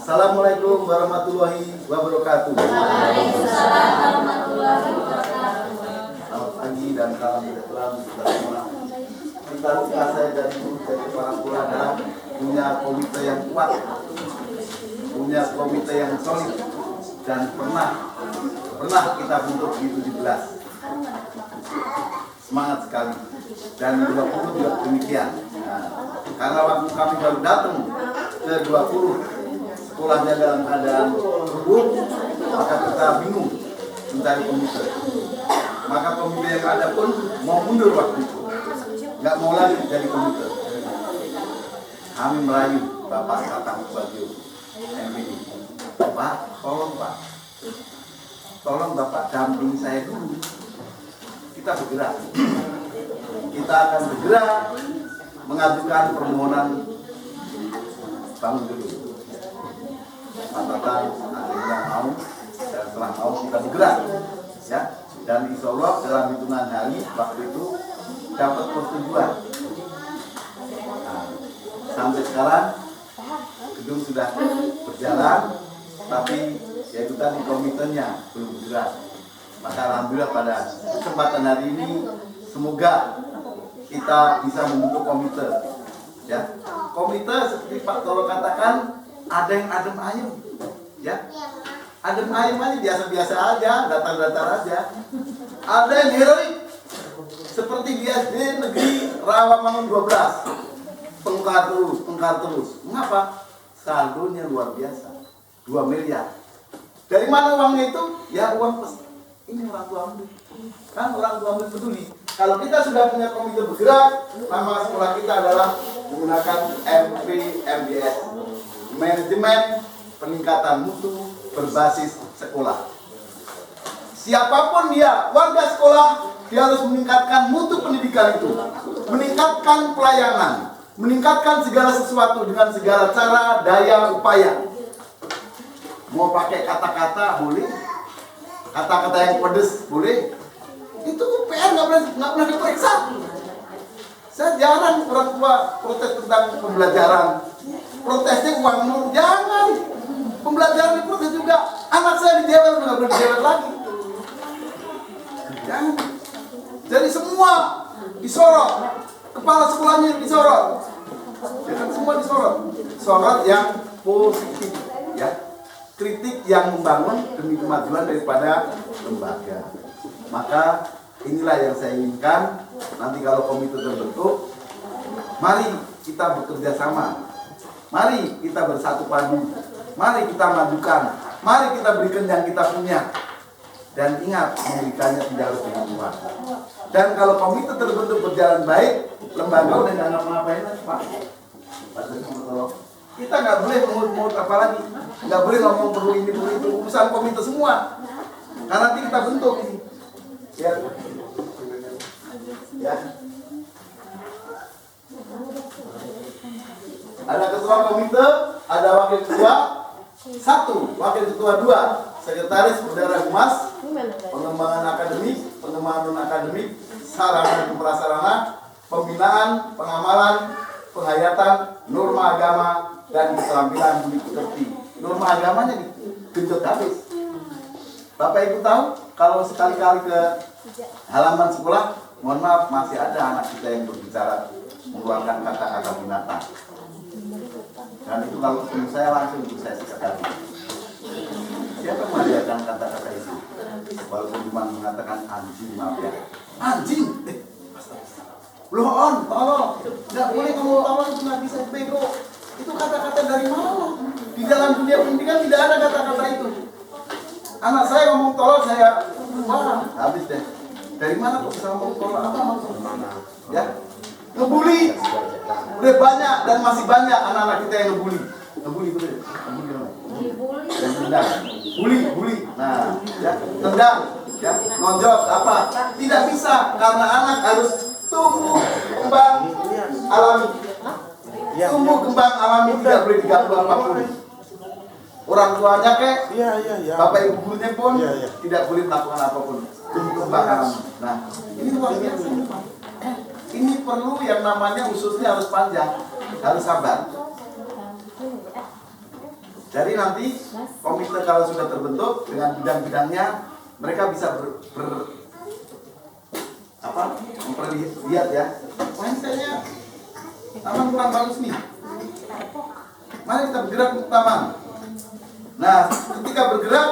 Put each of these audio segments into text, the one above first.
Assalamualaikum warahmatullahi wabarakatuh. Waalaikumsalam warahmatullahi wabarakatuh. Selamat pagi dan salam sejahtera untuk kita semua. Cita-cita saya dari dulu dari orang tua adalah punya komite yang kuat, punya komite yang solid, dan pernah kita bentuk di 17. Semangat sekali. Dan 20 juga demikian. Nah, karena waktu kami baru datang ke 20, sekolahnya dalam keadaan rubuh, maka kita bingung mencari komite. Maka komite yang ada pun mau mundur waktu itu, nggak mau lagi jadi komite. Kami merayu Bapak Tatang Bagio MPD, Pak, tolong Bapak dampingi saya dulu. Kita bergerak. Kita akan segera mengajukan permohonan bangun dulu. Pak Tatang akhirnya mau, dan setelah mau kita bergerak, ya. Dan insya Allah dalam hitungan hari waktu itu dapat persetujuan. Nah, sampai sekarang gedung sudah berjalan, tapi yaitu tadi komitenya belum bergerak. Maka alhamdulillah pada kesempatan hari ini semoga kita bisa membentuk komite, ya. Komite seperti Pak Tolo katakan ada yang adem ayem, ya. Adem ayem aja, biasa-biasa aja, datar-datar aja. Ada yang heroik seperti di SD Negeri Rawamangun 12, pengkar terus. Mengapa? Saldonya luar biasa, 2 miliar. Dari mana uangnya itu? Ya uang ini orang tua ambil. Kan orang tua ambil peduli. Kalau kita sudah punya komite bergerak, nama sekolah kita adalah menggunakan MPMBS, Manajemen Peningkatan Mutu Berbasis Sekolah. Siapapun dia, warga sekolah, dia harus meningkatkan mutu pendidikan itu, meningkatkan pelayanan, meningkatkan segala sesuatu dengan segala cara, daya, upaya. Mau pakai kata-kata boleh, kata-kata yang pedes boleh. Itu PR nggak pernah diperiksa. Saya jarang orang tua protes tentang pembelajaran. Protesnya uang mulu, jangan. Pembelajaran diprotes juga. Anak saya dijewel, nggak boleh dijewel lagi. Jangan. Jadi semua disorot. Kepala sekolahnya disorot. Jangan semua disorot. Sorot yang positif, ya. Kritik yang membangun demi kemajuan daripada lembaga. Maka inilah yang saya inginkan. Nanti kalau komite terbentuk, mari kita bekerja sama. Mari kita bersatu padu. Mari kita majukan. Mari kita berikan yang kita punya. Dan ingat, memberikannya tidak harus dengan uang. Dan kalau komite terbentuk berjalan baik, lembaga udah nggak ngapa-ngapain, Pak. Kita nggak boleh mengut-mengut apa lagi. Nggak boleh ngomong perlu ini, perlu itu. Urusan komite semua. Karena nanti kita bentuk ini. Ya. Ya. Ada ketua komite, ada wakil ketua 1, wakil ketua 2, sekretaris, bendahara humas, pengembangan akademik, pengembangan non akademik, sarana dan prasarana, pembinaan, pengamalan, penghayatan, norma agama, dan keterampilan budi pekerti. Norma agamanya digenjot habis. Bapak Ibu tahu, kalau sekali-kali ke halaman sekolah, mohon maaf, masih ada anak kita yang berbicara mengeluarkan kata-kata binatang. Dan itu kalau ketemu saya langsung saya sikat hati. Siapa mengajarkan kata-kata itu? Walaupun cuma mengatakan anjing, maaf ya. Anjing! Loh on, tolong. Nggak boleh kamu tolong, itu nggak bisa bego. Itu kata-kata dari mana? Di dalam dunia pendidikan tidak ada kata-kata itu. Anak saya ngomong tolong, saya wah, habis deh. Dari mana kok bisa ngomong tolong? Apa maksudnya? Ya, ngebully. Udah banyak dan masih banyak anak-anak kita yang ngebully. Ngebully betul. Bully. Nah, ya, tendang, ya, nonjok apa? Tidak bisa karena anak harus tumbuh kembang alami. Tumbuh kembang alami tidak boleh diganggu apapun. Orang tuanya bapak ibu gurunya pun tidak boleh melakukan apapun. Tumbuh kembang alami. Nah, ini luar biasa. Ini perlu yang namanya ususnya harus panjang, harus sabar. Jadi nanti komite kalau sudah terbentuk dengan bidang-bidangnya, mereka bisa memperlihat ya. Wah, ini kayaknya taman kurang bagus nih. Mari kita bergerak untuk taman. Nah, ketika bergerak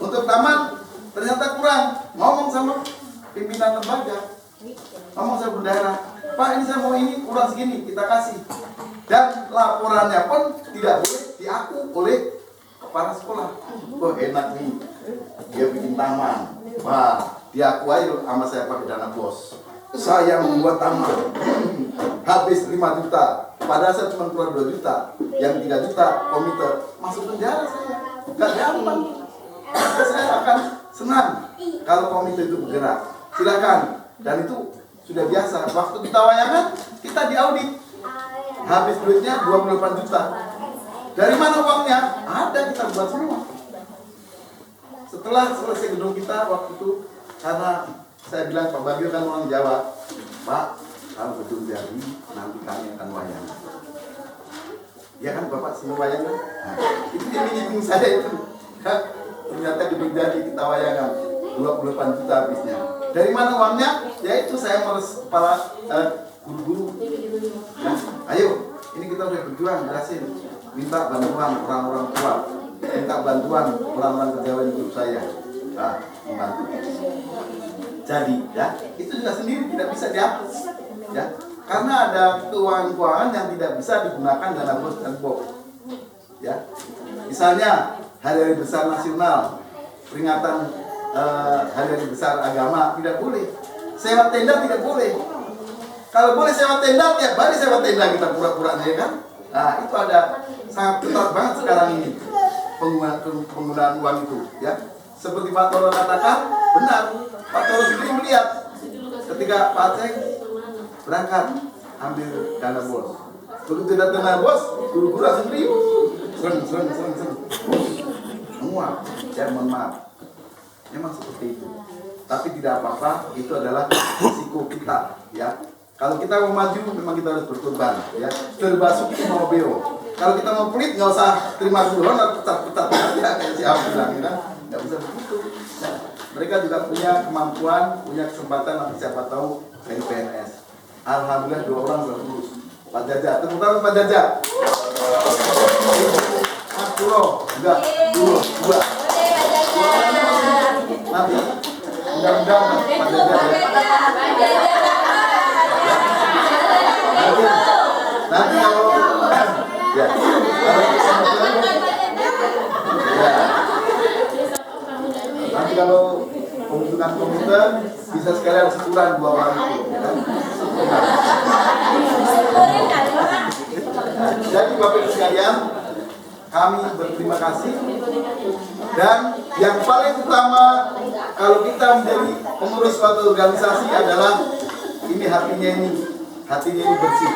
untuk taman ternyata kurang, ngomong sama pimpinan lembaga, ngomong sama bendahara, Pak, ini saya mau ini kurang segini, kita kasih. Dan laporannya pun tidak boleh diaku oleh kepala sekolah. Oh, enak nih, dia bikin taman. Wah, diaku aja sama saya pakai dana bos. Saya membuat taman, habis 5 juta, padahal saya cuma keluar 2 juta. Yang 3 juta komite masuk penjara saya. Gak gampang. Saya akan senang kalau komite itu bergerak. Silakan. Dan itu sudah biasa. Waktu kita wayangan, kita diaudit. Habis duitnya 28 juta. Dari mana uangnya? Ada, kita buat semua. Setelah selesai gedung kita waktu itu, karena saya bilang Pak Bagio kan orang Jawa, Pak, kalau gedung jadi nanti kami akan wayangan. Ya kan Bapak semua wayangan? Nah, itu iming-iming saya itu. Ternyata gedung jadi kita wayangan 28 juta habisnya. Dari mana uangnya? Ya itu saya meres kepala guru-guru. Ya, ayo, ini kita udah berjuang, jelasin. Minta bantuan orang-orang tua, minta bantuan orang-orang pegawai grup saya. Nah, membantu. Jadi, ya, itu juga sendiri tidak bisa dihapus. Ya, karena ada keuangan-keuangan yang tidak bisa digunakan dana bos dan box. Ya, misalnya hari-hari besar nasional, peringatan hari-hari besar agama tidak boleh. Sewa tenda tidak boleh. Kalau boleh sewa tenda, tiap hari sewa tenda kita pura-pura ya kan? Nah, itu ada sangat ketat banget sekarang ini penggunaan uang itu. Ya, seperti Pak Toro katakan, benar. Pak Toro sendiri melihat ketika Pak Aceh berangkat ambil dana bos. Begitu datang dana bos, guru-guru langsung riuh. Sereng. Semua, ya mohon maaf. Memang seperti itu. Tapi tidak apa-apa, itu adalah risiko kita, ya. Kalau kita mau maju, memang kita harus berkorban, ya. Terbasuh mau beo. Kalau kita mau pelit, nggak usah terima dulu, pecat-pecat aja kayak siapa bilang, ya kan? Nggak bisa begitu. Nah, mereka juga punya kemampuan, punya kesempatan, nanti siapa tahu dari PNS. Alhamdulillah 2 orang sudah lulus. Pak Jaja, tepuk tangan Pak Jaja. Mas Puro juga lulus 2. Nanti undang-undang Pak Jaja. Nanti kalau ya, nanti kalau pembentukan komite bisa sekalian syukuran 2 orang itu, ya kan? Jadi Bapak Ibu sekalian, kami berterima kasih. Dan yang paling utama kalau kita menjadi pengurus suatu organisasi adalah ini hatinya ini bersih.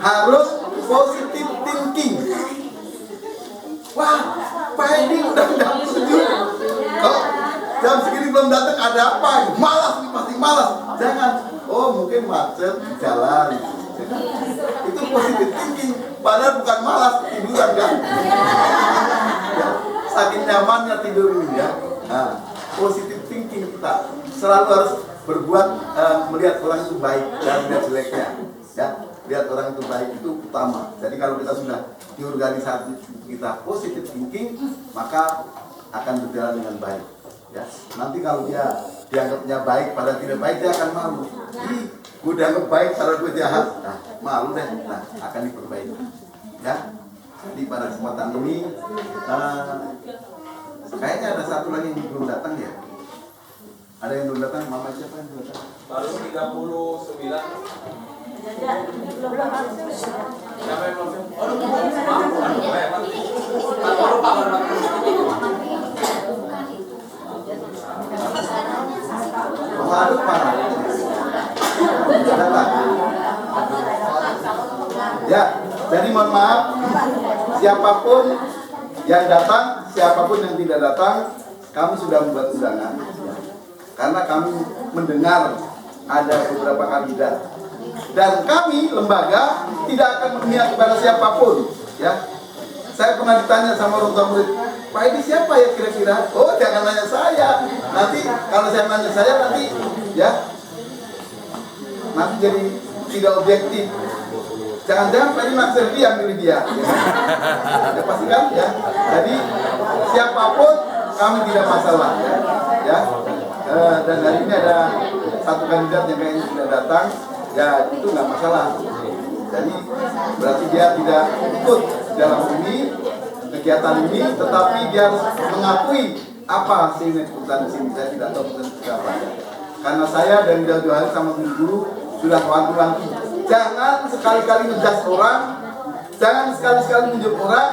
Harus positive thinking. Wah, Pak Edi udah setuju. Oh, jam segini belum datang, ada apa? Malas nih, pasti malas. Jangan. Oh, mungkin macet di jalan. Itu positive thinking. Padahal bukan malas, tiduran kan. Ya, saking nyamannya tidur ini ya. Nah, positive thinking kita selalu harus berbuat melihat orang itu baik dan melihat jeleknya. Ya, lihat orang itu baik itu utama. Jadi kalau kita sudah di organisasi kita positive thinking, maka akan berjalan dengan baik. Ya, nanti kalau dia dianggapnya baik padahal tidak baik, dia akan malu. Ih, gue dianggap baik padahal gue jahat. Nah, malu deh. Nah, akan diperbaiki. Ya, jadi pada kesempatan ini kayaknya ada satu lagi yang belum datang ya. Ada yang belum datang, Mama siapa yang belum datang? Baru 39. Siapa yang belum? Aduh, mana? Datang. Ya, jadi mohon maaf, siapapun yang datang, siapapun yang tidak datang, kami sudah membuat undangan. Karena kami mendengar ada beberapa kandidat. Dan kami lembaga tidak akan memihak kepada siapapun, ya. Saya pernah ditanya sama orang tua murid, Pak ini siapa ya kira-kira? Oh jangan nanya saya. Nanti kalau saya nanya saya nanti ya nanti jadi tidak objektif. Jangan-jangan Pak ini naksir dia milih dia. Ya pasti kan ya. Jadi siapapun kami tidak masalah ya. Dan hari ini ada satu kandidat yang kayaknya sudah datang, ya itu nggak masalah. Jadi berarti dia tidak ikut dalam ini kegiatan ini, tetapi dia harus mengakui apa sih keputusan di sini. Saya tidak tahu keputusan apa. Karena saya dari jauh-jauh hari sama guru sudah wanti-wanti, jangan sekali-kali ngejudge orang, jangan sekali-sekali menunjuk orang,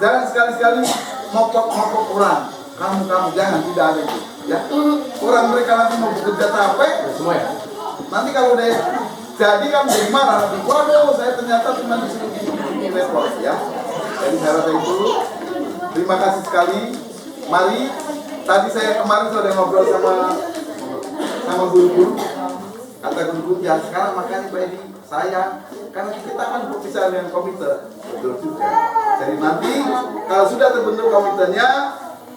jangan sekali-sekali mopok-mopok orang. Kamu jangan, tidak ada itu. Ya, orang mereka nanti mau bekerja capek, semua ya. Nanti kalau udah jadi kamu jadi marah, nanti waduh saya ternyata cuma di level ya. Jadi saya rasa itu. Terima kasih sekali. Mari, tadi saya kemarin sudah ngobrol sama guru-guru. Kata guru-guru ya sekarang makanya Pak Edi saya karena kita kan berpisah dengan komite, betul juga. Jadi nanti kalau sudah terbentuk komitenya,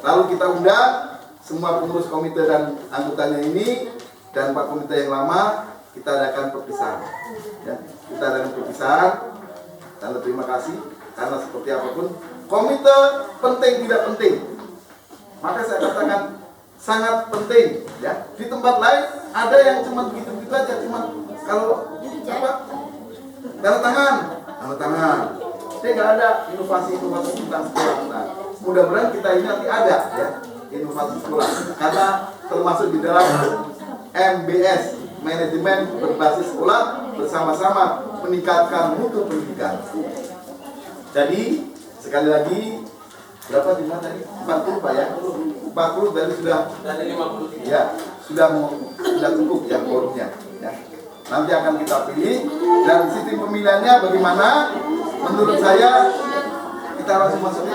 lalu kita undang semua pengurus komite dan anggotanya ini dan Pak komite yang lama, kita adakan perpisahan. Ya, kita adakan perpisahan. Dan terima kasih karena seperti apapun komite penting tidak penting. Maka saya katakan sangat penting. Ya, di tempat lain ada yang cuma begitu-begitu aja, cuma kalau apa? Tanda tangan. Dia nggak ada inovasi tentang sekolah. Nah, mudah-mudahan kita ini nanti ada ya. Inovasi sekolah karena termasuk di dalam MBS manajemen berbasis sekolah bersama-sama meningkatkan mutu pendidikan. Jadi sekali lagi berapa jumlah tadi? 40 Pak ya? 40 dari sudah dari 53. ya sudah cukup ya forumnya ya. Nanti akan kita pilih dan sistem pemilihannya bagaimana? Menurut saya kita langsung masuk ya.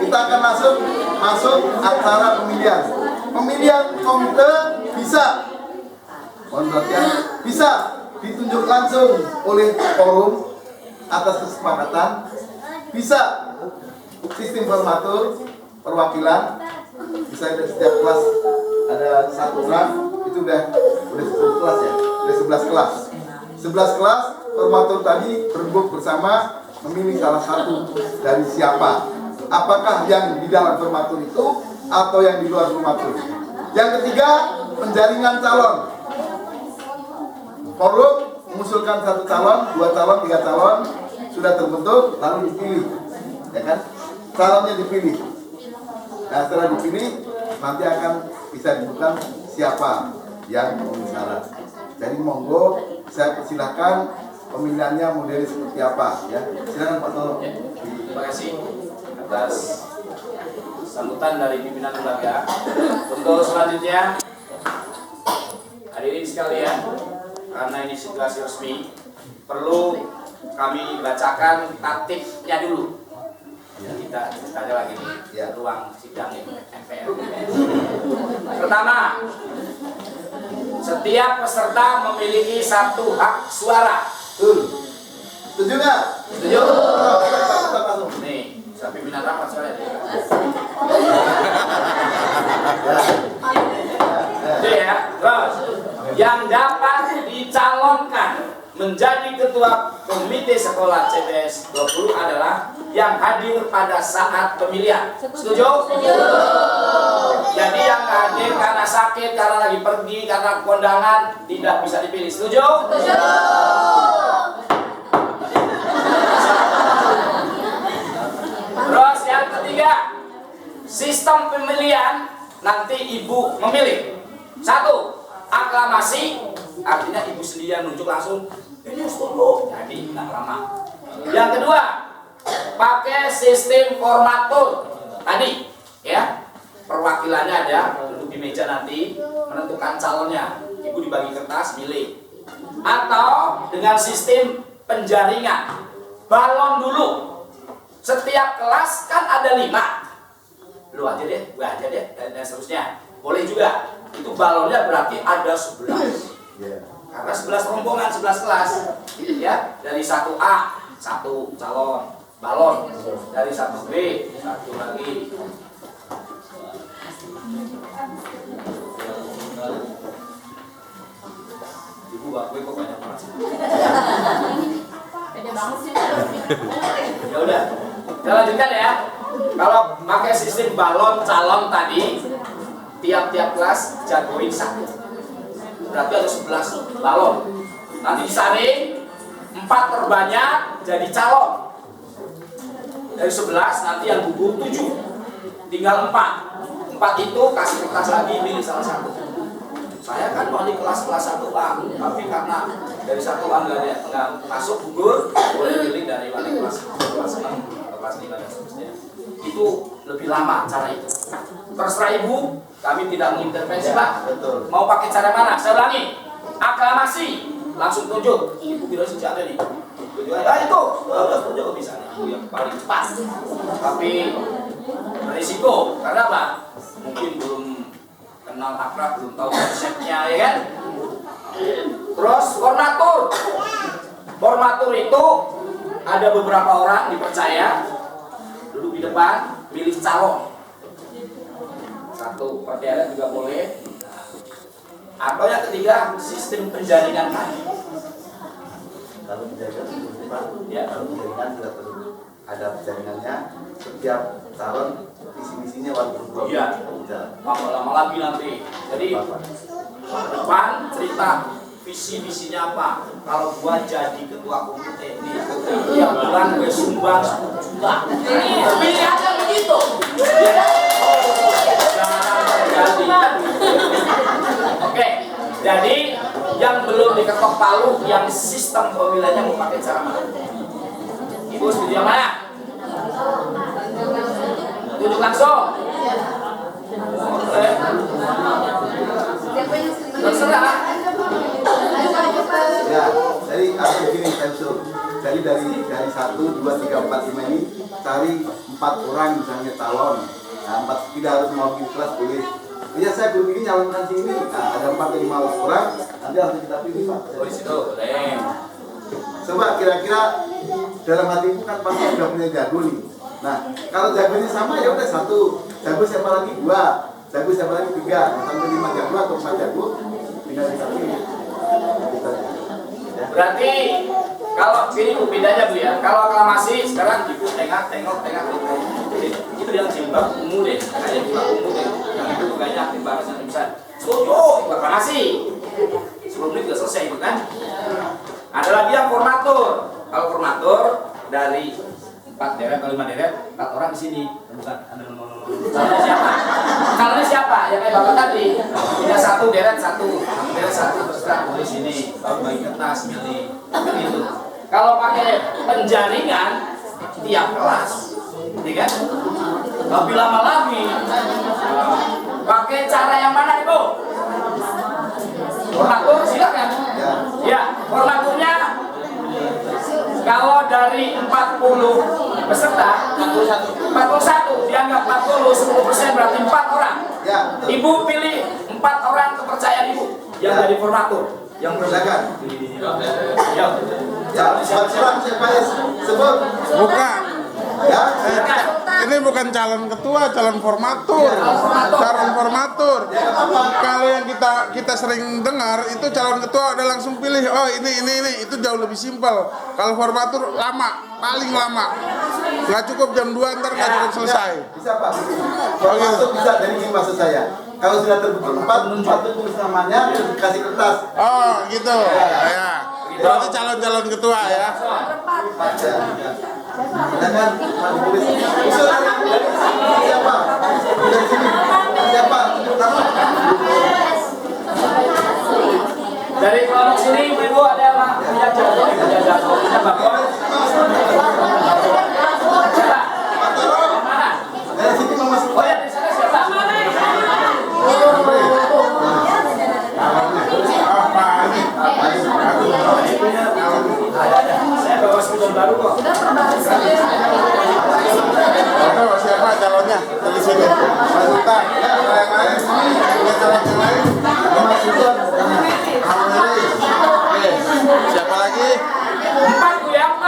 Kita akan masuk acara pemilihan. Pemilihan komite bisa ditunjuk langsung oleh forum atas kesepakatan, bisa sistem formatur perwakilan, bisa ada setiap kelas ada satu orang, itu udah 10 kelas ya, udah 11 kelas. 11 kelas formatur tadi berembuk bersama memilih salah satu dari siapa. Apakah yang di dalam formatur itu atau yang di luar formatur. Yang ketiga, penjaringan calon. Forum mengusulkan 1 calon, 2 calon, 3 calon sudah terbentuk lalu dipilih. Ya kan? Calonnya dipilih. Nah, setelah dipilih nanti akan bisa ditentukan siapa yang memenuhi syarat. Jadi monggo saya persilahkan pemilihannya modelnya seperti apa ya. Silakan Pak Tolo. Terima kasih atas sambutan dari pimpinan lembaga. Untuk selanjutnya, hadirin sekalian, karena ini situasi resmi, perlu kami bacakan tatipnya dulu. Kita tanya lagi di ruang sidang MPR. Pertama, setiap peserta memiliki 1 hak suara. Setuju nggak? Setuju? Kita langsung. Nih, saya pimpinan rapat soalnya. Itu ya. Terus, yang dapat dicalonkan menjadi ketua komite sekolah CPS 20 adalah yang hadir pada saat pemilihan. Setuju? Setuju. Jadi yang hadir karena sakit, karena lagi pergi, karena kondangan tidak bisa dipilih. Setuju? Setuju. Terus yang ketiga, sistem pemilihan nanti ibu memilih. 1, aklamasi, artinya ibu sendiri yang nunjuk langsung. Ini setuju, jadi tidak lama. Yang kedua, pakai sistem formatur tadi, ya. Perwakilannya ada, duduk di meja nanti menentukan calonnya. Ibu dibagi kertas, milih. Atau dengan sistem penjaringan, balon dulu. Setiap kelas kan ada 5. Lu aja deh, gue aja deh, dan seterusnya. Boleh juga. Itu balonnya berarti ada 11. Karena 11 rombongan, 11 kelas. Ya, dari 1A, 1 calon. balon dari 1B, satu lagi. Ibu aku kok banyak banget sih. Pede banget sih. Ya udah, kita lanjutkan ya. Kalau pakai sistem balon calon tadi, tiap-tiap kelas jagoin satu. Berarti ada 11 balon. Nanti disaring 4 terbanyak jadi calon. Dari 11 nanti yang gugur 7. Tinggal 4. 4 itu kasih kertas lagi, pilih salah satu. Saya kan mau di kelas-kelas 1A, tapi karena dari 1A nggak masuk gugur, boleh pilih dari wali kelas 6 atau kelas 5 dan seterusnya. Itu lebih lama cara itu. Terserah ibu, kami tidak mengintervensi Pak. Betul. Mau pakai cara mana? Saya ulangi. Aklamasi, langsung tunjuk. Ibu kira sejak ada nih. Tunjuk aja itu, tunjuk bisa nih. Ibu yang paling cepat. Tapi berisiko, karena apa? Mungkin belum kenal akrab, belum tahu konsepnya, ya kan? Terus formatur. Formatur itu ada beberapa orang dipercaya duduk di depan, pilih calon. Satu per daerah juga boleh. Atau yang ketiga, sistem penjaringan tadi. Kalau penjaringan Pak, Ya. kalau penjaringan tidak perlu ada penjaringannya. Setiap calon visi-misinya walaupun dua Iya. Lama-lama lagi nanti. Jadi depan cerita visi-misinya apa. Kalau gua jadi ketua komite ini, tiap bulan gue sumbang 10 juta. Pilih aja begitu. Jangan terjadi. Oke, jadi yang belum diketok palu, yang sistem pemilihannya mau pakai cara mana? Ibu setuju yang mana? Tunjuk langsung. Oke. Terserah. Ya, jadi aku begini pensul. Jadi dari 1, 2, 3, 4, 5 ini cari 4 orang misalnya calon. Nah, 4 tidak harus mau di kelas boleh. Ya saya belum ini nyalonkan sini. Nah, ada 4 atau 5 orang, nanti langsung kita pilih Pak. Oh, di situ, boleh. Coba kira-kira dalam hatimu kan pasti sudah punya jago nih. Nah, kalau jagonya sama ya udah 1. Jago siapa lagi 2. Jago siapa lagi 3. Sampai 5 jago atau 4 jago tinggal kita pilih. Berarti kalau ini bedanya Bu ya. Kalau aklamasi sekarang ibu tengok. Jadi itu yang jimbab umum deh. Kayaknya jimbab umum deh. Yang itu kayaknya aktif bahasa bisa. Setuju, aklamasi. 10 menit sudah selesai itu kan. Ada lagi yang formatur. Kalau formatur dari 4 deret atau 5 deret, 4 orang di sini. Bukan, calonnya siapa? Calonnya siapa? Yang kayak bapak tadi. Tidak 1 deret 1, deret 1 terserah di sini. Baru bagi kertas milih. Gitu. Kalau pakai penjaringan tiap kelas, ya kan? Lebih lama lagi. Pakai cara yang mana Ibu? Formatur silakan. Ya, formaturnya kalau dari 40 peserta 41 dianggap 40 10% berarti 4 orang. Ya, Ibu pilih 4 orang kepercayaan Ibu yang jadi formatur. Yang silakan. Ya. Ya, 4 orang siapa ya? Sebut. Bukan. Ya, Ini bukan calon ketua, calon formatur. Calon formatur. Kalau yang kita sering dengar itu calon ketua udah langsung pilih. Oh ini itu jauh lebih simpel. Kalau formatur lama, paling lama. Nggak cukup jam 2 ntar nggak cukup selesai. bisa Pak. Kalau masuk bisa dari ini maksud saya. Kalau sudah terbukti 4 itu tulis namanya, kasih kertas. Oh gitu. Ya. Berarti calon ketua ya. Silakan Pak ditulis. Usul dari siapa? Dari sini. Siapa? Nama. Dari kelompok sini Ibu ada yang punya jago, punya bakor. Siapa? Mana? Dari sini Mama Oh ya, di sana siapa? Saya bawa spidol baru kok. Oke, siapa calonnya? Dari sini. Mas Sultan. Ya, yang lain. Punya calon yang lain. Mama Sultan. Oke. Siapa lagi? 4 Bu ya, 4.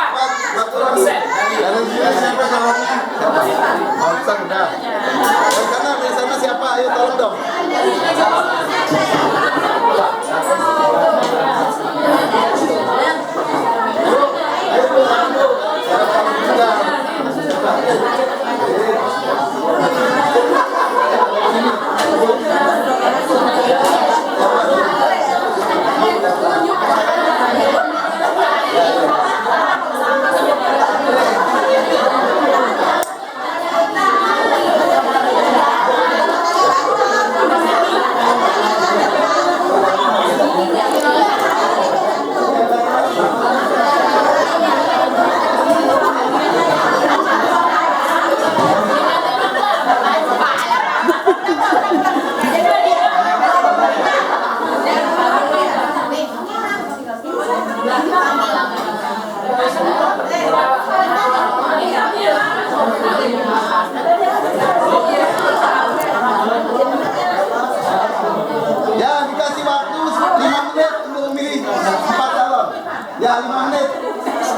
Ya 5 menit.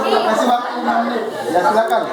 Kasih waktu 5 menit. Ya silakan.